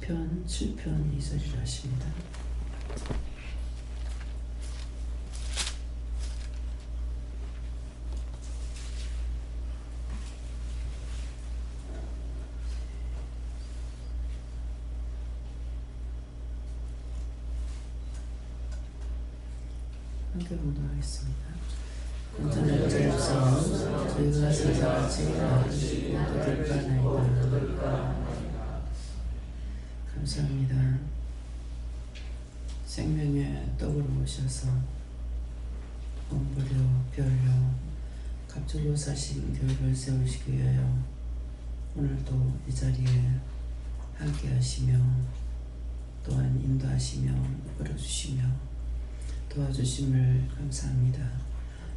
시편 7편 2절이라 하십니다. 함께 봉독하겠습니다. 온전한 자였사오니 저희가 사자같이 나아지고 도들까나이다. 감사합니다. 생명의 떡으로 오셔서 몸부려 별려 갑주로 사신 교회를 세우시기 위하여 오늘도 이 자리에 함께 하시며 또한 인도하시며 이끌어주시며 도와주심을 감사합니다.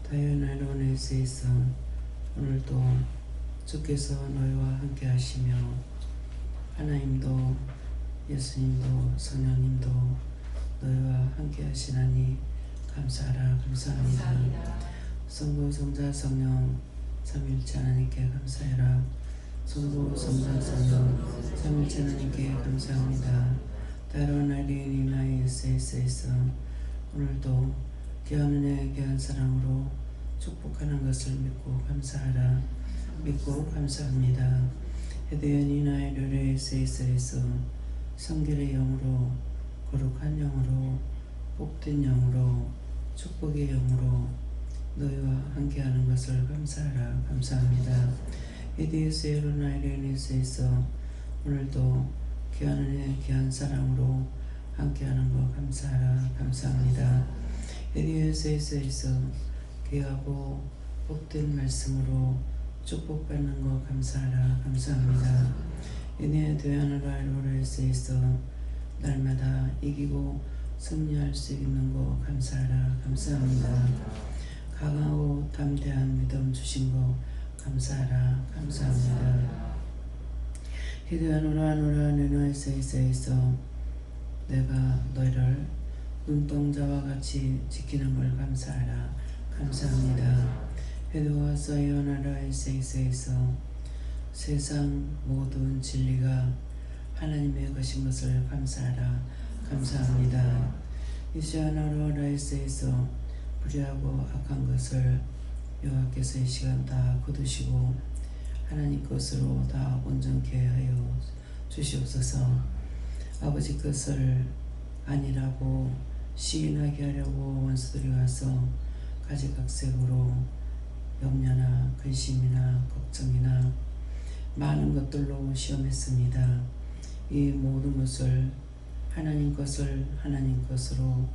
다연한 은혜에서 오늘도 주께서 너희와 함께 하시며 하나님도 예수님도 성령님도 너희와 함께 하시나니 감사하라. 감사합니다. 성부 성자 성령 삼위일체 하나님께 감사해라. 성부 성자 성령 삼위일체 하나님께 감사합니다. 다른 아리니 나의 에세에서 오늘도 귀한 은혜 귀한 사랑으로 축복하는 것을 믿고 감사하라. 믿고 감사합니다. 에드연이 나의 르레에세에서 성결의 영으로 거룩한 영으로 복된 영으로 축복의 영으로 너희와 함께하는 것을 감사하라. 감사합니다. 에디에스에로 나의 르레에세에서 오늘도 귀한 은혜 귀한 사랑으로 함께하는 것 감사하라. 감사합니다. 에디에스에서 귀하고 복된 말씀으로 축복받는 것 감사하라. 감사합니다. 이내 되하느라 로레스에서 날마다 이기고 승리할 수 있는 것 감사하라. 감사합니다. 강하고 담대한 믿음 주신 것 감사하라. 감사합니다. 히드하노라 네노에세에서 내가 너희를 눈동자와 같이 지키는 걸 감사하라. 감사합니다. 헤드와 사이오나라에세에서 세상 모든 진리가 하나님의 것인 것을 감사하라. 감사합니다. 이시아나로라에세에서 불의하고 악한 것을 여호와께서 이 시간 다 거두시고 하나님 것으로 다 온전케 하여 주시옵소서. 아버지 것을 아니라고 시인하게 하려고 원수들이 와서 가지각색으로 염려나 근심이나 걱정이나 많은 것들로 시험했습니다. 이 모든 것을 하나님 것을 하나님 것으로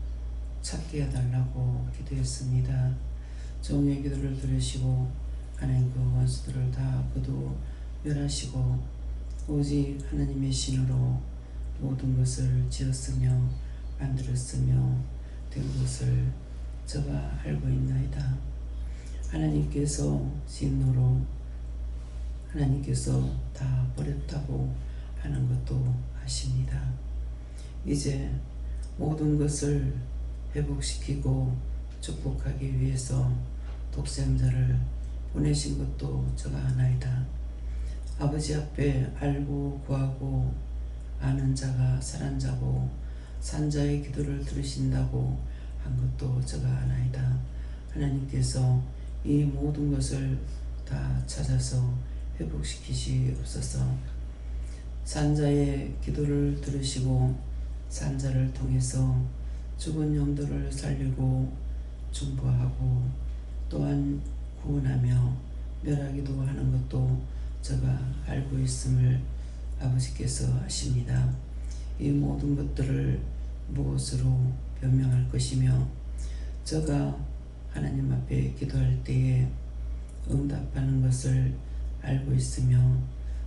찾게 해달라고 기도했습니다. 종의 기도를 들으시고 하나님 그 원수들을 다 거두 멸하시고 오직 하나님의 신으로 모든 것을 지었으며 만들었으며 된 것을 제가 알고 있나이다. 하나님께서 진노로 하나님께서 다 버렸다고 하는 것도 아십니다. 이제 모든 것을 회복시키고 축복하기 위해서 독생자를 보내신 것도 제가 아나이다. 아버지 앞에 알고 구하고 아는 자가 살한 자고 산 자의 기도를 들으신다고 한 것도 제가 아나이다. 하나님께서 이 모든 것을 다 찾아서 회복시키시옵소서. 산자의 기도를 들으시고 산자를 통해서 죽은 영들을 살리고 중보하고 또한 구원하며 멸하기도 하는 것도 제가 알고 있음을 아버지께서 아십니다. 이 모든 것들을 무엇으로 변명할 것이며 제가 하나님 앞에 기도할 때에 응답하는 것을 알고 있으며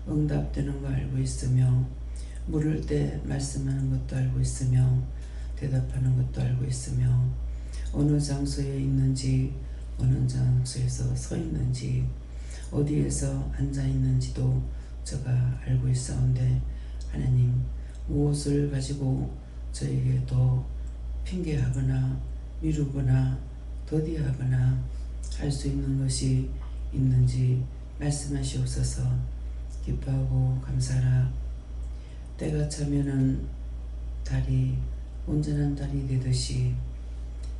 응답되는 거 알고 있으며 물을 때 말씀하는 것도 알고 있으며 대답하는 것도 알고 있으며 어느 장소에 있는지 어느 장소에서 서 있는지 어디에서 앉아 있는지도 제가 알고 있사온데 하나님 무엇을 가지고 저에게 더 핑계하거나 미루거나 더디하거나 할 수 있는 것이 있는지 말씀하시옵소서. 기뻐하고 감사하라. 때가 차면은 달이 온전한 달이 되듯이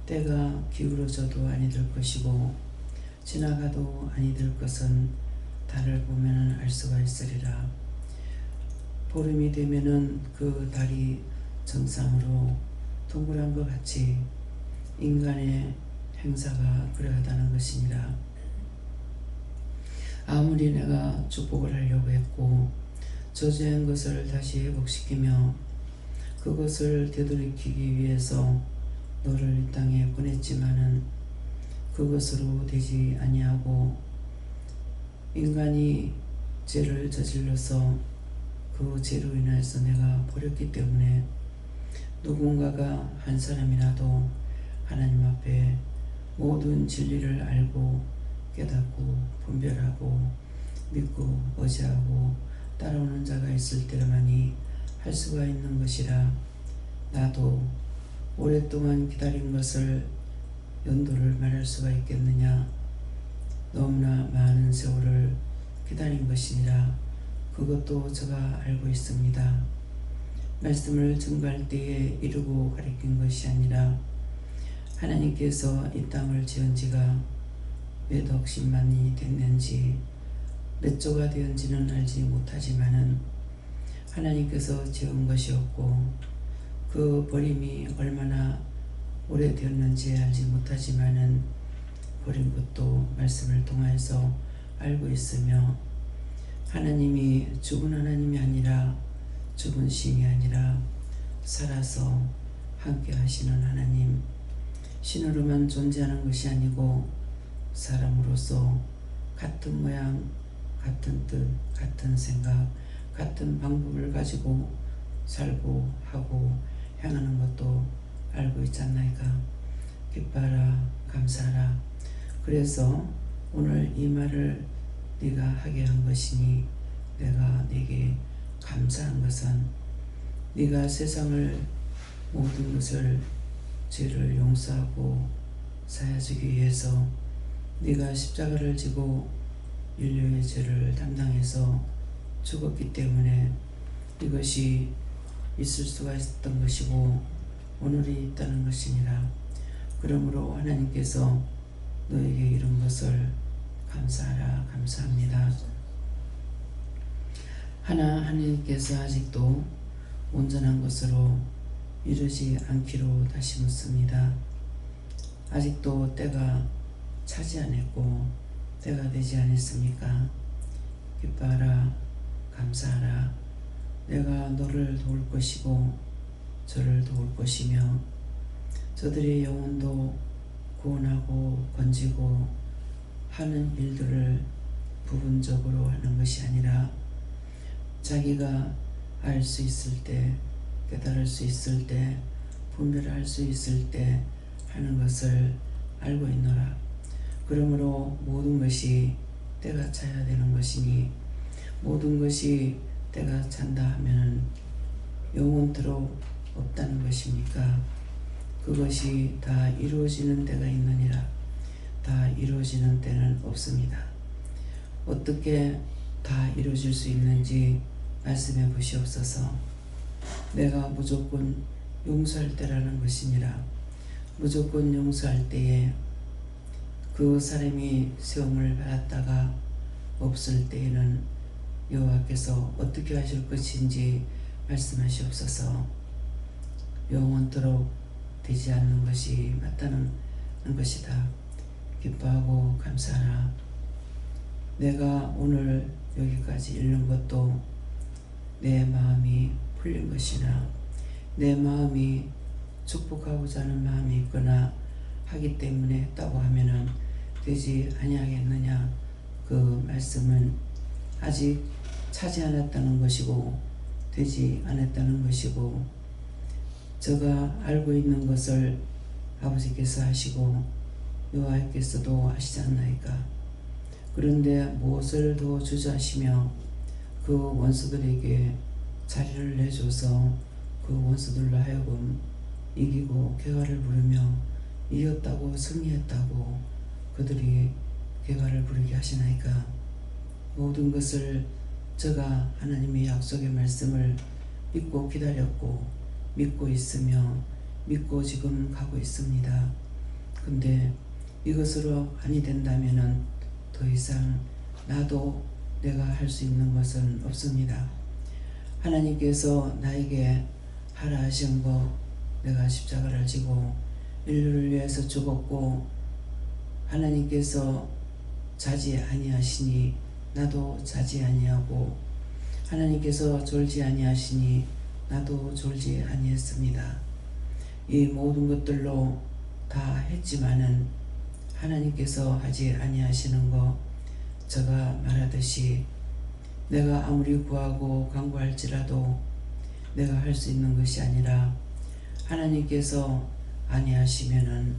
때가 기울어져도 아니 될 것이고 지나가도 아니 될 것은 달을 보면 알 수가 있으리라. 보름이 되면은 그 달이 정상으로 동그란 것 같이 인간의 행사가 그러하다는 것이니라. 아무리 내가 축복을 하려고 했고 저주한 것을 다시 회복시키며 그것을 되돌이키기 위해서 너를 이 땅에 보냈지만은 그것으로 되지 아니하고 인간이 죄를 저질러서 그 죄로 인해서 내가 버렸기 때문에 누군가가 한 사람이라도 하나님 앞에 모든 진리를 알고 깨닫고 분별하고 믿고 의지하고 따라오는 자가 있을 때만이 할 수가 있는 것이라. 나도 오랫동안 기다린 것을 연도를 말할 수가 있겠느냐. 너무나 많은 세월을 기다린 것이니라. 그것도 제가 알고 있습니다. 말씀을 증거할 때에 이루고 가리킨 것이 아니라 하나님께서 이 땅을 지은 지가 몇 억십만이 됐는지 몇 조가 되었는지는 알지 못하지만은 하나님께서 지은 것이었고 그 버림이 얼마나 오래되었는지 알지 못하지만은 버린 것도 말씀을 통하여서 알고 있으며 하나님이 죽은 하나님이 아니라 죽은 신이 아니라 살아서 함께 하시는 하나님, 신으로만 존재하는 것이 아니고 사람으로서 같은 모양, 같은 뜻, 같은 생각, 같은 방법을 가지고 살고 하고 행하는 것도 알고 있지 않나이까. 기뻐하라, 감사하라. 그래서 오늘 이 말을 네가 하게 한 것이니 내가 네게 감사한 것은 네가 세상을 모든 것을 죄를 용서하고 사하주기 위해서 네가 십자가를 지고 인류의 죄를 담당해서 죽었기 때문에 이것이 있을 수가 있었던 것이고 오늘이 있다는 것이니라. 그러므로 하나님께서 너에게 이룬 것을 감사하라, 감사합니다. 하나님께서 아직도 온전한 것으로 이루지 않기로 다시 묻습니다. 아직도 때가 차지 않았고 때가 되지 않았습니까? 기뻐하라, 감사하라. 내가 너를 도울 것이고 저를 도울 것이며 저들의 영혼도 구원하고 건지고 하는 일들을 부분적으로 하는 것이 아니라 자기가 알 수 있을 때, 깨달을 수 있을 때, 분별할 수 있을 때 하는 것을 알고 있노라. 그러므로 모든 것이 때가 차야 되는 것이니 모든 것이 때가 찬다 하면 영원토록 없다는 것입니까? 그것이 다 이루어지는 때가 있느니라. 다 이루어지는 때는 없습니다. 어떻게 다 이루어질 수 있는지 말씀해 보시옵소서. 내가 무조건 용서할 때라는 것이니라. 무조건 용서할 때에 그 사람이 세움을 받았다가 없을 때에는 여호와께서 어떻게 하실 것인지 말씀하시옵소서. 영원토록 되지 않는 것이 맞다는 것이다. 기뻐하고 감사하라. 내가 오늘 여기까지 읽는 것도 내 마음이 풀린 것이나 내 마음이 축복하고자 하는 마음이 있거나 하기 때문에 했다고 하면은 되지 아니하겠느냐. 그 말씀은 아직 차지 않았다는 것이고 되지 않았다는 것이고 제가 알고 있는 것을 아버지께서 하시고 여호와께서도 하시지 않나이까. 그런데 무엇을 더 주저하시며 그 원수들에게 자리를 내줘서 그 원수들로 하여금 이기고 쾌가를 부르며 이겼다고 승리했다고 그들이 쾌가를 부르게 하시나이까. 모든 것을 제가 하나님의 약속의 말씀을 믿고 기다렸고 믿고 있으며 믿고 지금 가고 있습니다. 근데 이것으로 아니 된다면은 더 이상 나도 내가 할 수 있는 것은 없습니다. 하나님께서 나에게 하라 하신 거 내가 십자가를 지고 인류를 위해서 죽었고 하나님께서 자지 아니하시니 나도 자지 아니하고 하나님께서 졸지 아니하시니 나도 졸지 아니했습니다. 이 모든 것들로 다 했지만은 하나님께서 하지 아니하시는 거 제가 말하듯이 내가 아무리 구하고 간구할지라도 내가 할 수 있는 것이 아니라 하나님께서 아니하시면은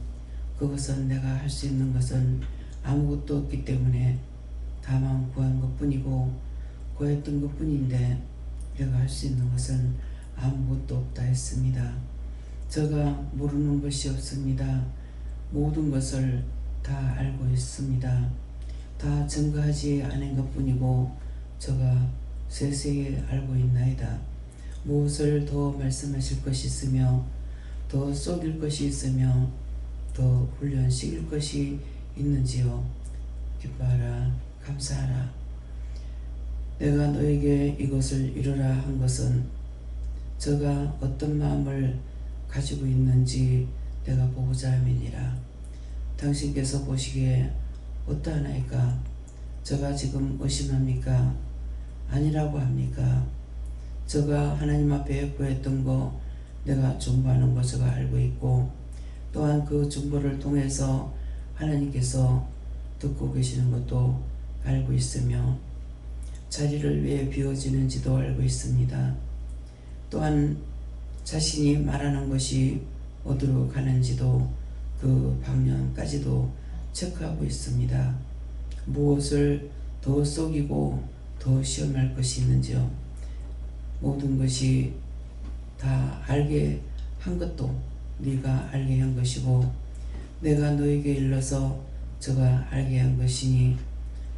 그것은 내가 할 수 있는 것은 아무것도 없기 때문에 다만 구한 것뿐이고 구했던 것뿐인데 내가 할 수 있는 것은 아무것도 없다 했습니다. 제가 모르는 것이 없습니다. 모든 것을 다 알고 있습니다. 다 증거하지 않은 것뿐이고 제가 세세히 알고 있나이다. 무엇을 더 말씀하실 것이 있으며 더 쏟을 것이 있으며 더 훈련시킬 것이 있는지요. 기뻐하라 감사하라. 내가 너에게 이것을 이루라 한 것은 저가 어떤 마음을 가지고 있는지 내가 보고자 함이니라. 당신께서 보시기에 어떠하나이까? 저가 지금 의심합니까? 아니라고 합니까? 저가 하나님 앞에 구했던 거 내가 중보하는 거 저가 알고 있고 또한 그 중보를 통해서 하나님께서 듣고 계시는 것도 알고 있으며 자리를 왜 비워지는지도 알고 있습니다. 또한 자신이 말하는 것이 어디로 가는지도 그 방향까지도 체크하고 있습니다. 무엇을 더 속이고 더 시험할 것이 있는지요. 모든 것이 다 알게 한 것도 네가 알게 한 것이고 내가 너에게 일러서 저가 알게 한 것이니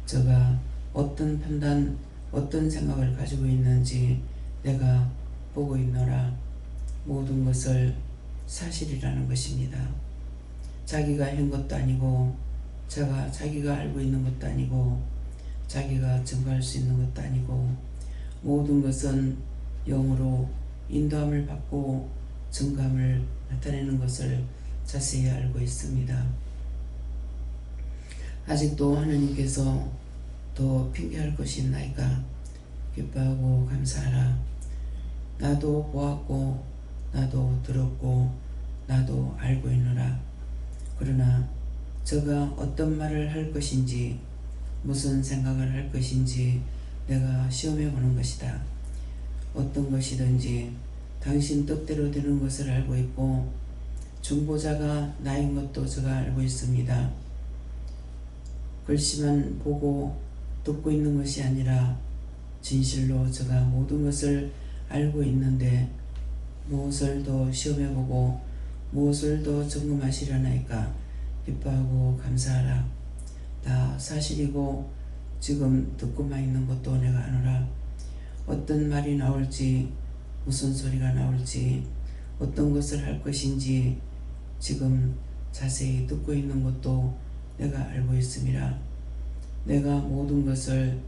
저가 어떤 판단 어떤 생각을 가지고 있는지 내가 보고 있노라. 모든 것을 사실이라는 것입니다. 자기가 한 것도 아니고 자기가 알고 있는 것도 아니고 자기가 증거할 수 있는 것도 아니고 모든 것은 영으로 인도함을 받고 증감을 나타내는 것을 자세히 알고 있습니다. 아직도 하나님께서 더 핑계할 것이 있나이까? 기뻐하고 감사하라. 나도 보았고 나도 들었고 나도 알고 있노라. 그러나 저가 어떤 말을 할 것인지 무슨 생각을 할 것인지 내가 시험해 보는 것이다. 어떤 것이든지 당신 뜻대로 되는 것을 알고 있고 중보자가 나인 것도 제가 알고 있습니다. 글씨만 보고 듣고 있는 것이 아니라 진실로 제가 모든 것을 알고 있는데 무엇을 더 시험해보고 무엇을 더 점검하시려나이까? 기뻐하고 감사하라. 다 사실이고 지금 듣고만 있는 것도 내가 아노라. 어떤 말이 나올지 무슨 소리가 나올지 어떤 것을 할 것인지 지금 자세히 듣고 있는 것도 내가 알고 있음이라. 내가 모든 것을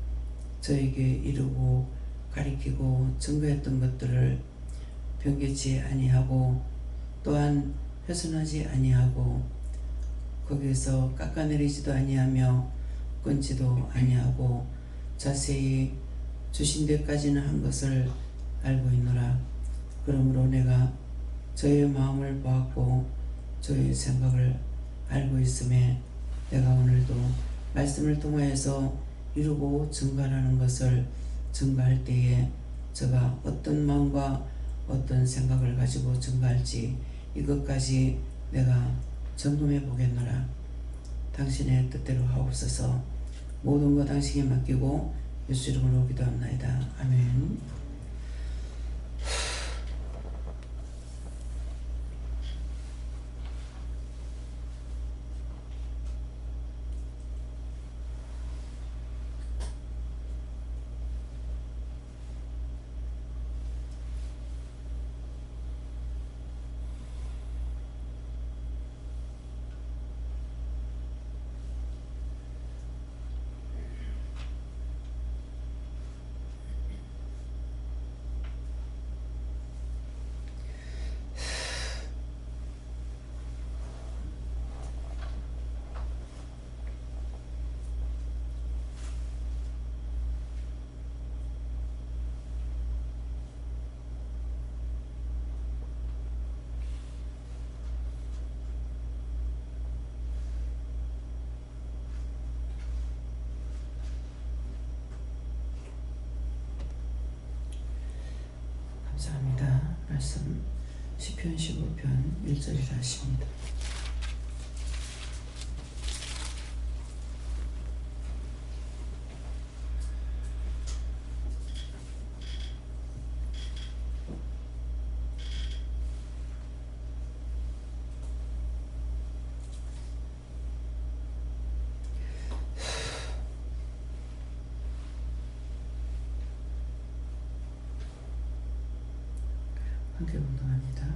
저에게 이루고 가리키고 증거했던 것들을 변개치 아니하고 또한 훼손하지 아니하고 거기에서 깎아내리지도 아니하며 끊지도 아니하고 자세히 주신 데까지는 한 것을 알고 있노라. 그러므로 내가 저의 마음을 보았고 저의 생각을 알고 있음에 내가 오늘도 말씀을 통하여서 이루고 증거하라는 것을 증거할 때에 제가 어떤 마음과 어떤 생각을 가지고 증거할지 이것까지 내가 점검해 보겠노라. 당신의 뜻대로 하옵소서. 모든 것 당신에 맡기고 예수 이름으로 기도합나이다. 아멘. 감사합니다. 말씀 시편 15편 1절이라 하십니다. 함께 운동합니다.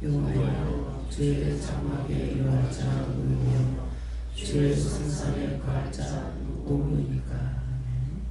여호와여 주의 장막에 유할 자 누구며 주의 성산에 거할 자 누구이니까. 아멘.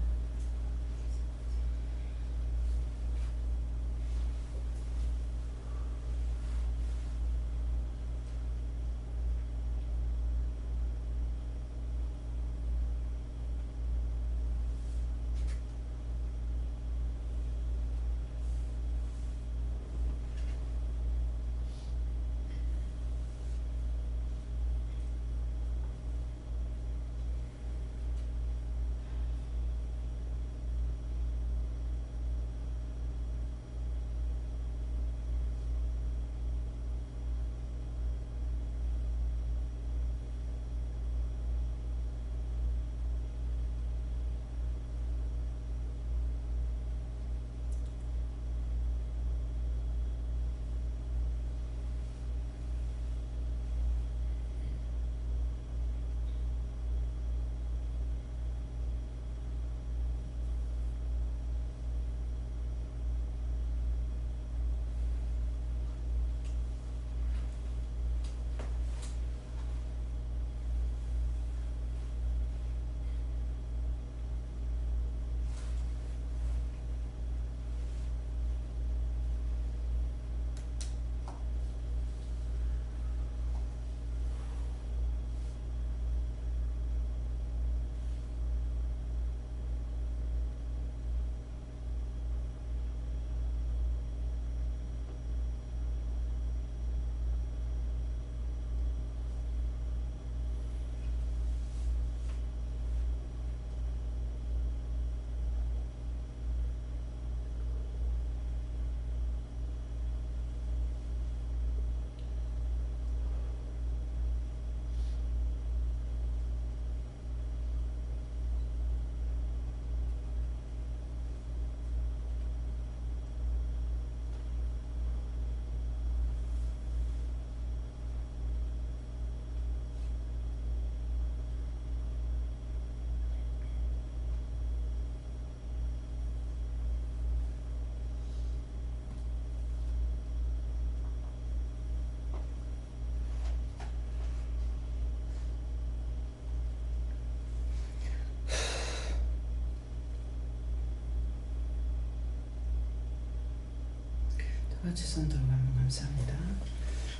같이 손 들고 한번 감사합니다.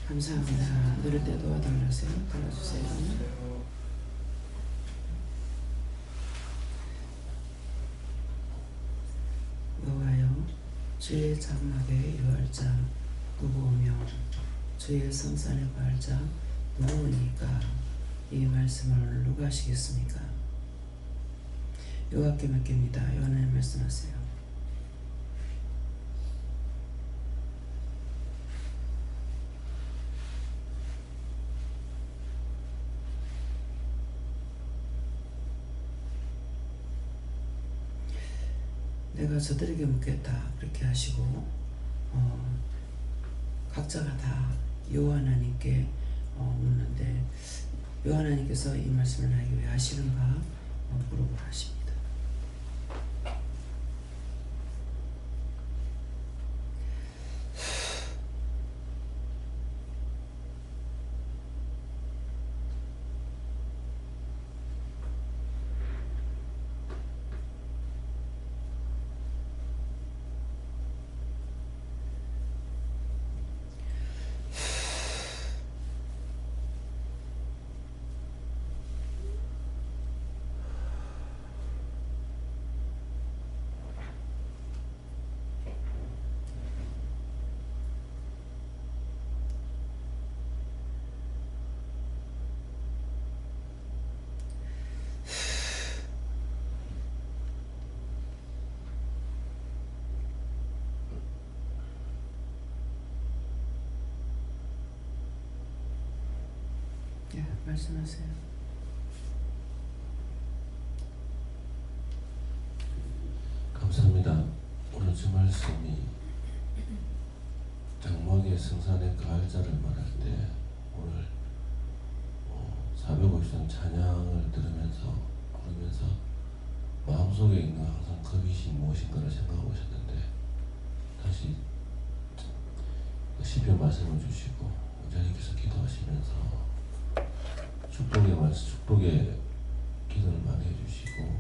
감사합니다. 누를 때 도와달라세요. 달라주세요. 여호와여 주의 장막에 유할 자 누구오며 주의 성산에 거할 자 누구니까. 이 말씀을 누가 하시겠습니까? 여호와께 맡깁니다. 여호와님 말씀하세요. 내가 저들에게 묻겠다 그렇게 하시고 각자가 다 여호와 하나님께 묻는데 여호와 하나님께서 이 말씀을 나에게 왜 하시는가 물어보라 하십니다. 말씀하세요. 감사합니다. 오늘 주 말씀이 장막의 성산의 가을자를 말할 때 오늘 450장 찬양을 들으면서 부르면서 마음속에 있는 항상 그 빛이 무엇인가를 생각하고 있었는데 다시 시편 말씀을 주시고 원장님께서 기도하시면서 축복의 기도를 많이 해주시고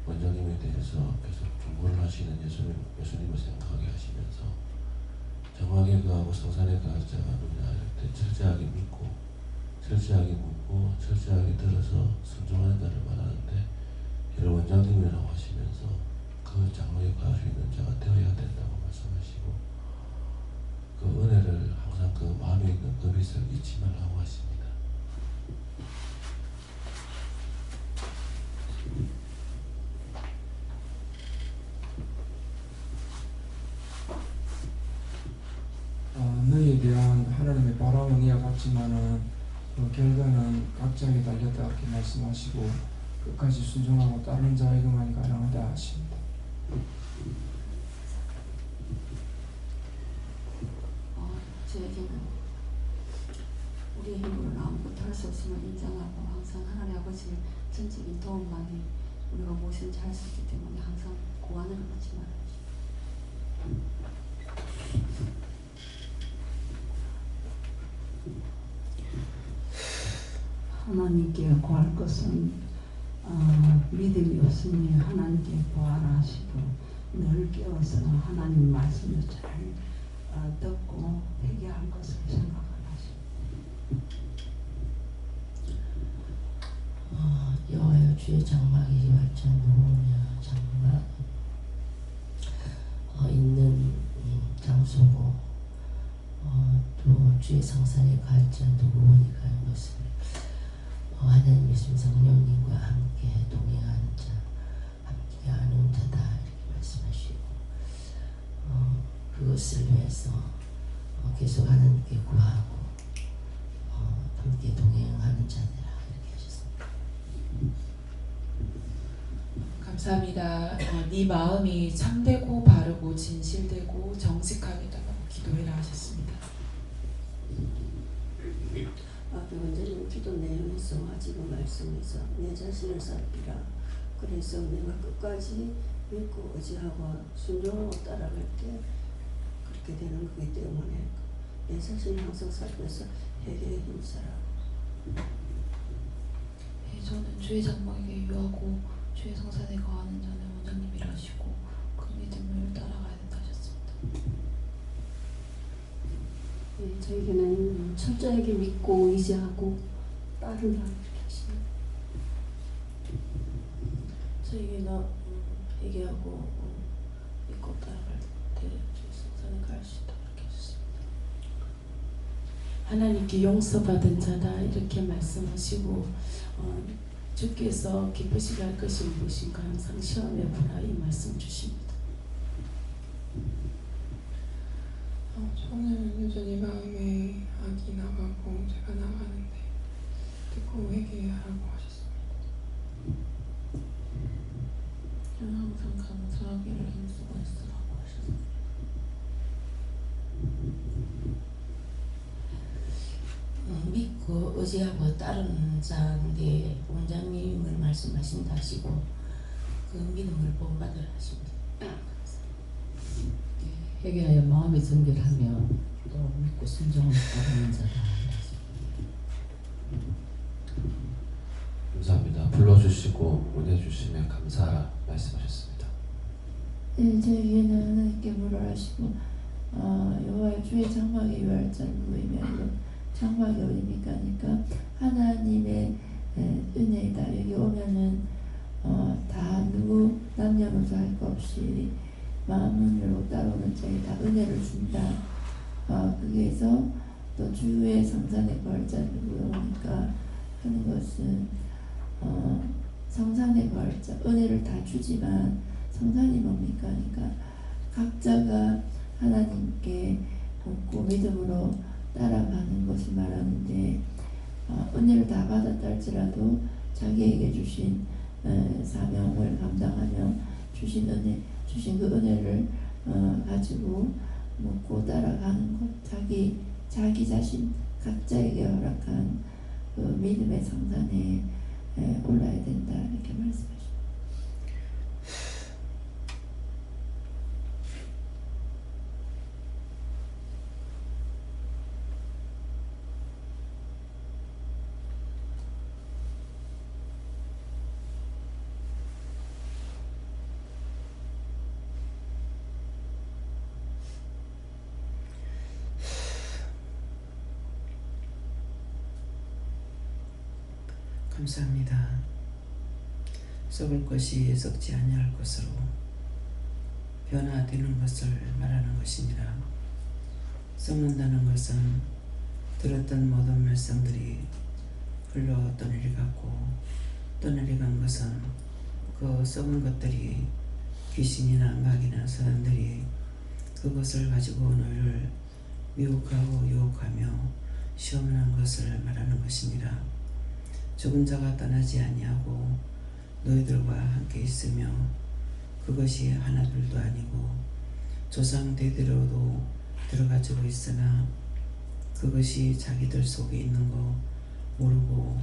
원장님에 대해서 계속 중보를 하시는 예수님을 생각하게 하시면서 장막에 가고 성산에 가자가 누냐 할 때 철저하게 믿고 철저하게 묻고 철저하게 들어서 순종하는 자를 말하는데 이를 원장님이라고 하시면서 그 장막에 갈 수 있는 자가 되어야 된다고 말씀하시고 그 은혜를 항상 그 마음에 있는 그 빛을 잊지 말라고 하십니다. 너희에 대한 하나님의 바람은 이와 같지만은 그 결과는 각자에게 달렸다 이렇게 말씀하시고 끝까지 순종하고 따르는 자에게만이 가능하다 하십니다. 저에게는 우리의 힘으로는 아무것도 할 수 없음을 인정하고 항상 하나님 아버지의 전적인 도움만이 우리가 무엇인지 할 수 있기 때문에 항상 고안을 갖지 말아주십시오. 하나님께 구할 것은 믿음이 없으니 하나님께 구하라 하시고 늘 깨어서 하나님 말씀을 잘 듣고 회개할 것을 생각하라 하십니다. 여호와여 주의 장막이 활짝 누우냐 장막 있는 장소고 또 주의 성산에 갈자 누구니 가는 것을 하나님 예수님 성령님과 함께 동행하는 자 함께하는 자다 이렇게 말씀하시고 그것을 위해서 계속 하나님께 구하고 함께 동행하는 자들아 이렇게 하셨습니다. 감사합니다. 네 마음이 참되고 바르고 진실되고 정직하게다가 기도해라 하셨습니다. 앞에 원장님 기도 내용에서 지금 말씀에서 내 자신을 살피라. 그래서 내가 끝까지 믿고 의지하고 순종하고 따라갈 때 그렇게 되는 거기 때문에 내 자신을 항상 살펴서 회개에 힘써라. 저는 주의 장막에게 유하고 주의 성산에 거하는 자는 원장님이라 하시고 그 믿음을 따라가야 된다 하셨습니다. 저에게는 철저하게 믿고 의지하고 따른다 이렇게 하십니다. 저에게는 회개하고 믿고 따라갈 때 성산에 갈 수 있다 이렇게 하셨습니다. 하나님께 용서받은 자다 이렇게 말씀하시고 주께서 기쁘시게 할 것이 무엇인가 항상 시험해 보라 이 말씀 주십니다. 저는 여전히 마음에 악이 나가고 제가 나가는데 듣고 회개하라고 하셨습니다. 저는 항상 감사하기를 힘쓰고 있으라고 하셨습니다. 믿고 의지하고 따르는 자인데 원장님을 말씀하신다 하시고 그 믿음을 본받으라 하십니다. 회개하여 마음이 정결하며 또 믿고 순종을 따르는 자다. 감사합니다. 불러주시고 은혜 주시면 감사하라 말씀하셨습니다. 네, 저에게는 하나님께 물어하시고 여호와의 주의 장막에 유할 자를 보이면 장막이 어디입니까? 그러니까 하나님의 은혜이다. 여기 오면은 다 누구 남녀노소 할 것 없이 마음으로 따라오는 자에 다 은혜를 준다. 거기에서 또 주의 성산에 거할 자를 보니까 하는 것은 성산에 거할 자 은혜를 다 주지만 성산이 뭡니까? 그러니까 각자가 하나님께 묻고 믿음으로 따라가는 것을 말하는데 은혜를 다 받았다 할지라도 자기에게 주신 사명을 감당하며 주신 그 은혜를 가지고 묻고 따라가는 것, 자기 자신 각자에게 허락한 그 믿음의 성산에 올라야 된다 이렇게 말씀하십니다. 감사합니다. 썩을 것이 썩지 아니할 것으로 변화되는 것을 말하는 것이니라. 썩는다는 것은 들었던 모든 말씀들이 흘러 떠내리 갔고, 떠내리 간 것은 그 썩은 것들이 귀신이나 마귀나 사람들이 그것을 가지고 너희를 미혹하고 유혹하며 시험하는 것을 말하는 것이니라. 죽은 자가 떠나지 아니하고 너희들과 함께 있으며 그것이 하나둘도 아니고 조상 대대로도 들어가지고 있으나 그것이 자기들 속에 있는 거 모르고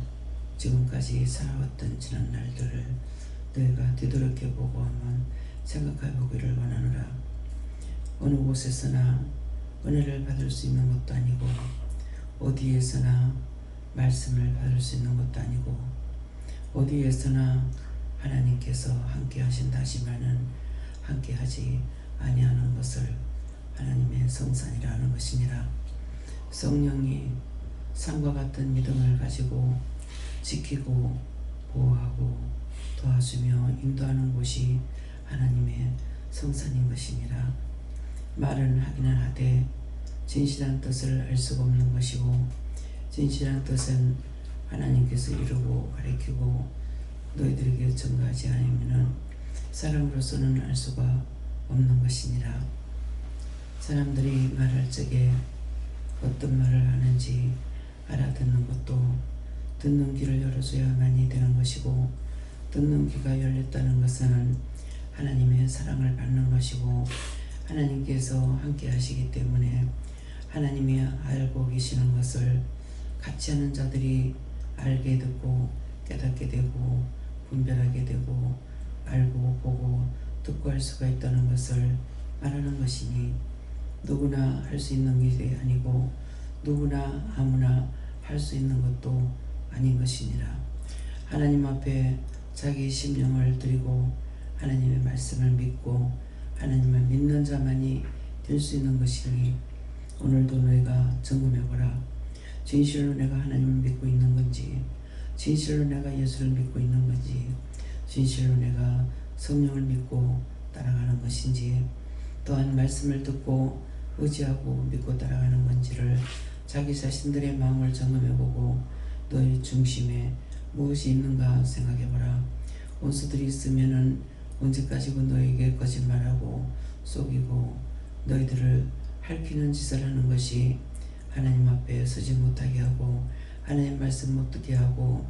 지금까지 살아왔던 지난 날들을 너희가 뒤돌이켜 보고 한번 생각해 보기를 원하노라. 어느 곳에서나 은혜를 받을 수 있는 것도 아니고 어디에서나 말씀을 받을 수 있는 것도 아니고 어디에서나 하나님께서 함께 하신다 하시면은 함께 하지 아니하는 것을 하나님의 성산이라 하는 것이니라. 성령이 산과 같은 믿음을 가지고 지키고 보호하고 도와주며 인도하는 곳이 하나님의 성산인 것이니라. 말은 하기는 하되 진실한 뜻을 알 수가 없는 것이고 진실한 뜻은 하나님께서 이루고 가리키고 너희들에게 전가하지 않으면 사람으로서는 알 수가 없는 것이니라. 사람들이 말할 적에 어떤 말을 하는지 알아듣는 것도 듣는 귀를 열어줘야만이 되는 것이고 듣는 귀가 열렸다는 것은 하나님의 사랑을 받는 것이고 하나님께서 함께 하시기 때문에 하나님이 알고 계시는 것을 같이 하는 자들이 알게 듣고 깨닫게 되고 분별하게 되고 알고 보고 듣고 할 수가 있다는 것을 말하는 것이니 누구나 할 수 있는 일이 아니고 누구나 아무나 할 수 있는 것도 아닌 것이니라. 하나님 앞에 자기 심령을 드리고 하나님의 말씀을 믿고 하나님을 믿는 자만이 될 수 있는 것이니 오늘도 너희가 점검해보라. 진실로 내가 하나님을 믿고 있는 건지, 진실로 내가 예수를 믿고 있는 건지, 진실로 내가 성령을 믿고 따라가는 것인지, 또한 말씀을 듣고 의지하고 믿고 따라가는 건지를 자기 자신들의 마음을 점검해보고 너희 중심에 무엇이 있는가 생각해보라. 원수들이 있으면은 언제까지고 너에게 거짓말하고 속이고 너희들을 핥히는 짓을 하는 것이 하나님 앞에 서지 못하게 하고 하나님 말씀 못 듣게 하고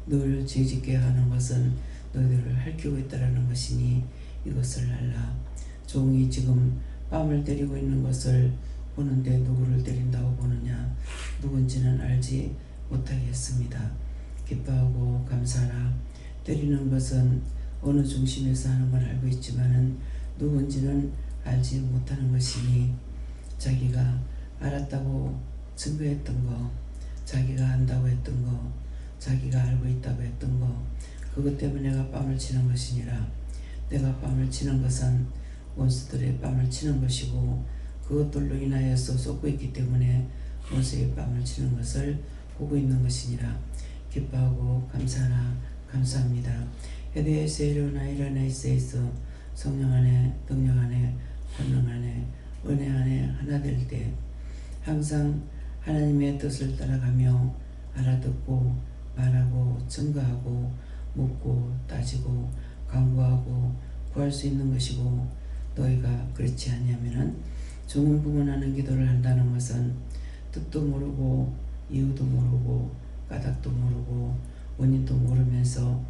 너를 죄짓게 하는 것은 너희들을 핥히고 있다라는 것이니 이것을 알라. 종이 지금 뺨을 때리고 있는 것을 보는데 누구를 때린다고 보느냐. 누군지는 알지 못하겠습니다. 기뻐하고 감사하라. 때리는 것은 어느 중심에서 하는 건 알고 있지만은 누군지는 알지 못하는 것이니 자기가 알았다고 증거했던 거, 자기가 안다고 했던 거, 자기가 알고 있다고 했던 거, 그것 때문에 내가 뺨을 치는 것이니라. 내가 뺨을 치는 것은 원수들의 뺨을 치는 것이고 그것들로 인하여서 쏟고 있기 때문에 원수의 뺨을 치는 것을 보고 있는 것이니라. 기뻐하고 감사하라. 감사합니다. 에베에서 일어나 있어 성령 안에 능력 안에 권능 안에 은혜 안에 하나 될 때 항상 하나님의 뜻을 따라가며 알아듣고 말하고 증거하고 묻고 따지고 강구하고 구할 수 있는 것이고 너희가 그렇지 않냐면은 중언부언하는 기도를 한다는 것은 뜻도 모르고 이유도 모르고 까닭도 모르고 원인도 모르면서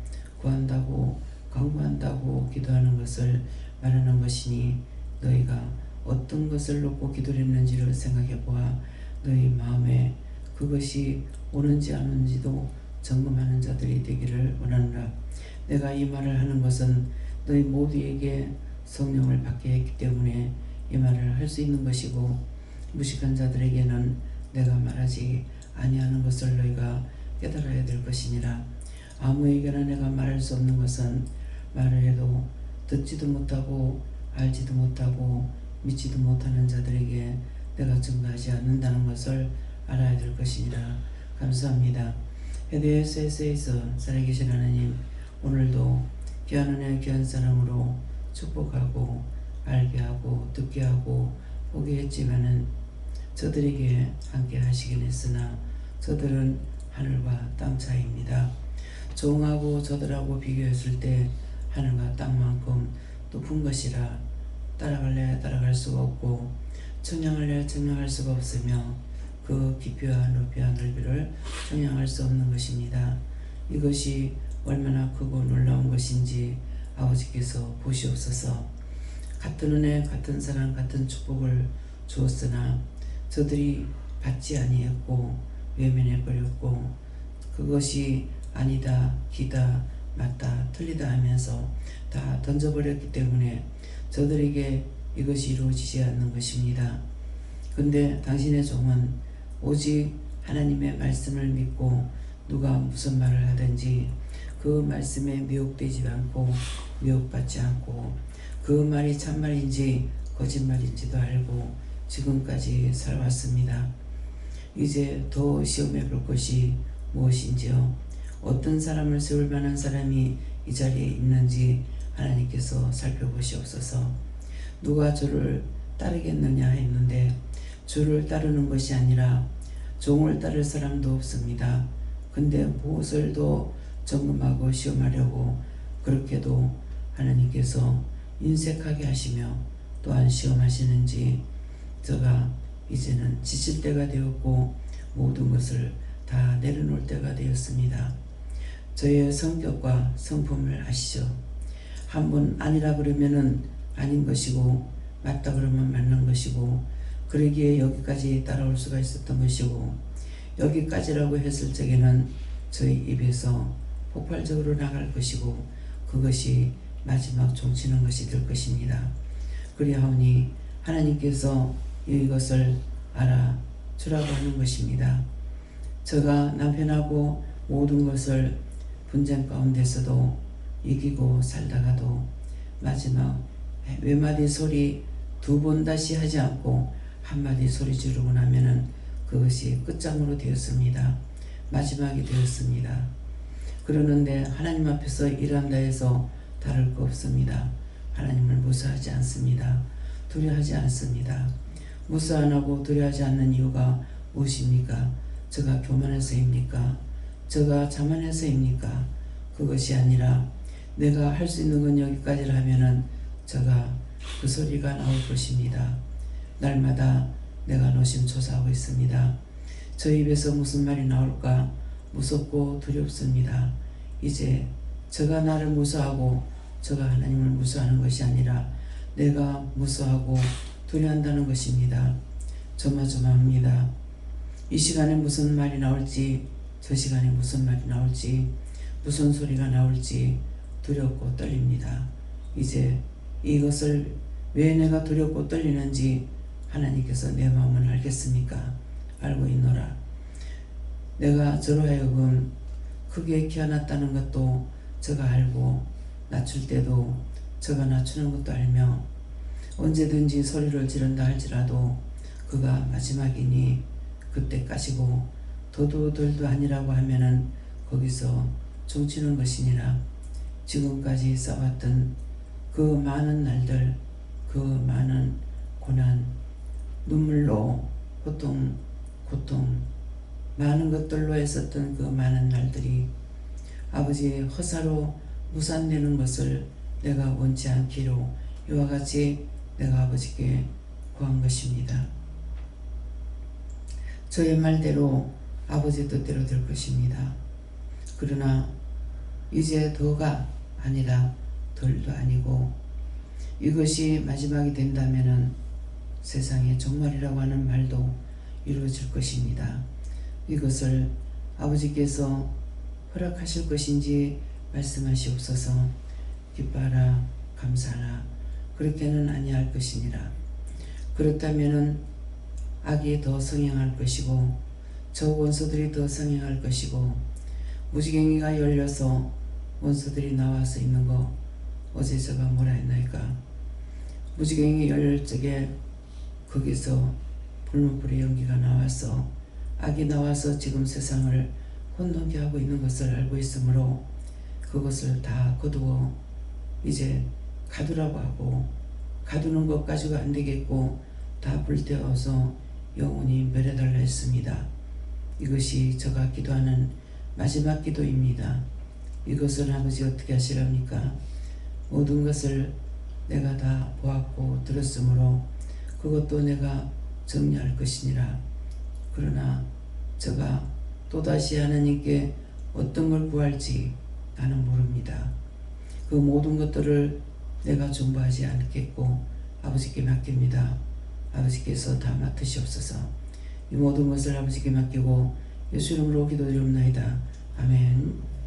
구한다고 간구한다고 기도하는 것을 말하는 것이니 너희가 어떤 것을 놓고 기도를 했는지를 생각해 보아 너희 마음에 그것이 오는지 안 오는지도 점검하는 자들이 되기를 원하노라. 내가 이 말을 하는 것은 너희 모두에게 성령을 받게 했기 때문에 이 말을 할 수 있는 것이고 무식한 자들에게는 내가 말하지 아니하는 것을 너희가 깨달아야 될 것이니라. 아무에게나 내가 말할 수 없는 것은 말을 해도 듣지도 못하고 알지도 못하고 믿지도 못하는 자들에게 내가 증거하지 않는다는 것을 알아야 될 것이니라. 감사합니다. 에베소서에서 살아계신 하나님, 오늘도 귀한 은혜 귀한 사랑으로 축복하고 알게 하고 듣게 하고 보게 했지만은 저들에게 함께 하시긴 했으나 저들은 하늘과 땅 차이입니다. 종하고 저들하고 비교했을 때 하늘과 땅만큼 높은 것이라 따라갈래 따라갈 수가 없고 청량할래 청량할 수가 없으며 그 깊이와 높이와 넓이를 청량할 수 없는 것입니다. 이것이 얼마나 크고 놀라운 것인지 아버지께서 보시옵소서. 같은 은혜 같은 사랑 같은 축복을 주었으나 저들이 받지 아니했고 외면해 버렸고 그것이 아니다 기다 맞다 틀리다 하면서 다 던져버렸기 때문에 저들에게 이것이 이루어지지 않는 것입니다. 근데 당신의 종은 오직 하나님의 말씀을 믿고 누가 무슨 말을 하든지 그 말씀에 미혹되지 않고 미혹받지 않고 그 말이 참말인지 거짓말인지도 알고 지금까지 살아왔습니다. 이제 더 시험해 볼 것이 무엇인지요. 어떤 사람을 세울 만한 사람이 이 자리에 있는지 하나님께서 살펴보시옵소서. 누가 주를 따르겠느냐 했는데 주를 따르는 것이 아니라 종을 따를 사람도 없습니다. 근데 무엇을 더 점검하고 시험하려고 그렇게도 하나님께서 인색하게 하시며 또한 시험하시는지 제가 이제는 지칠 때가 되었고 모든 것을 다 내려놓을 때가 되었습니다. 저의 성격과 성품을 아시죠? 한번 아니라 그러면은 아닌 것이고 맞다 그러면 맞는 것이고 그러기에 여기까지 따라올 수가 있었던 것이고 여기까지라고 했을 적에는 저희 입에서 폭발적으로 나갈 것이고 그것이 마지막 종치는 것이 될 것입니다. 그리하오니 하나님께서 이것을 알아주라고 하는 것입니다. 저가 남편하고 모든 것을 분쟁 가운데서도 이기고 살다가도 마지막 외마디 소리 2번 다시 하지 않고 한마디 소리 지르고 나면은 그것이 끝장으로 되었습니다. 마지막이 되었습니다. 그러는데 하나님 앞에서 일한다 해서 다를 거 없습니다. 하나님을 무서워하지 않습니다. 두려워하지 않습니다. 무서 안 하고 두려워하지 않는 이유가 무엇입니까? 저가 교만해서입니까? 저가 자만해서입니까? 그것이 아니라 내가 할 수 있는 건 여기까지를 하면은 저가 그 소리가 나올 것입니다. 날마다 내가 노심초사하고 있습니다. 저 입에서 무슨 말이 나올까 무섭고 두렵습니다. 이제 저가 나를 무서워하고 저가 하나님을 무서워하는 것이 아니라 내가 무서워하고 두려워한다는 것입니다. 조마조마합니다. 이 시간에 무슨 말이 나올지 저 시간에 무슨 말이 나올지 무슨 소리가 나올지 두렵고 떨립니다. 이제 이것을 왜 내가 두렵고 떨리는지 하나님께서 내 마음을 알겠습니까? 알고 있노라. 내가 저로 하여금 크게 키워놨다는 것도 저가 알고 낮출 때도 저가 낮추는 것도 알며 언제든지 소리를 지른다 할지라도 그가 마지막이니 그때까지고 더도 덜도 아니라고 하면은 거기서 종치는 것이니라. 지금까지 쌓았던 그 많은 날들 그 많은 고난 눈물로 고통 많은 것들로 했었던 그 많은 날들이 아버지의 허사로 무산되는 것을 내가 원치 않기로 이와 같이 내가 아버지께 구한 것입니다. 저의 말대로 아버지 뜻대로 될 것입니다. 그러나 이제 더가 아니라 덜도 아니고 이것이 마지막이 된다면은 세상의 종말이라고 하는 말도 이루어질 것입니다. 이것을 아버지께서 허락하실 것인지 말씀하시옵소서. 기뻐하라 감사하라 그렇게는 아니할 것이니라. 그렇다면은 악이 더 성행할 것이고 저 원수들이 더 성행할 것이고 무지개가 열려서 원수들이 나와서 있는 거 어제 제가 뭐라 했나이까. 무지개가 열릴 적에 거기서 불문불의 연기가 나와서 악이 나와서 지금 세상을 혼돈케 하고 있는 것을 알고 있으므로 그것을 다 거두어 이제 가두라고 하고 가두는 것 가지고 안 되겠고 다 불태워서 영원히 멸해달라 했습니다. 이것이 제가 기도하는 마지막 기도입니다. 이것을 아버지 어떻게 하시랍니까? 모든 것을 내가 다 보았고 들었으므로 그것도 내가 정리할 것이니라. 그러나 제가 또다시 하나님께 어떤 걸 구할지 나는 모릅니다. 그 모든 것들을 내가 존버하지 않겠고 아버지께 맡깁니다. 아버지께서 다 맡으시옵소서. 이 모든 것을 아버지께 맡기고 예수 이름으로 기도드리옵나이다. 아멘.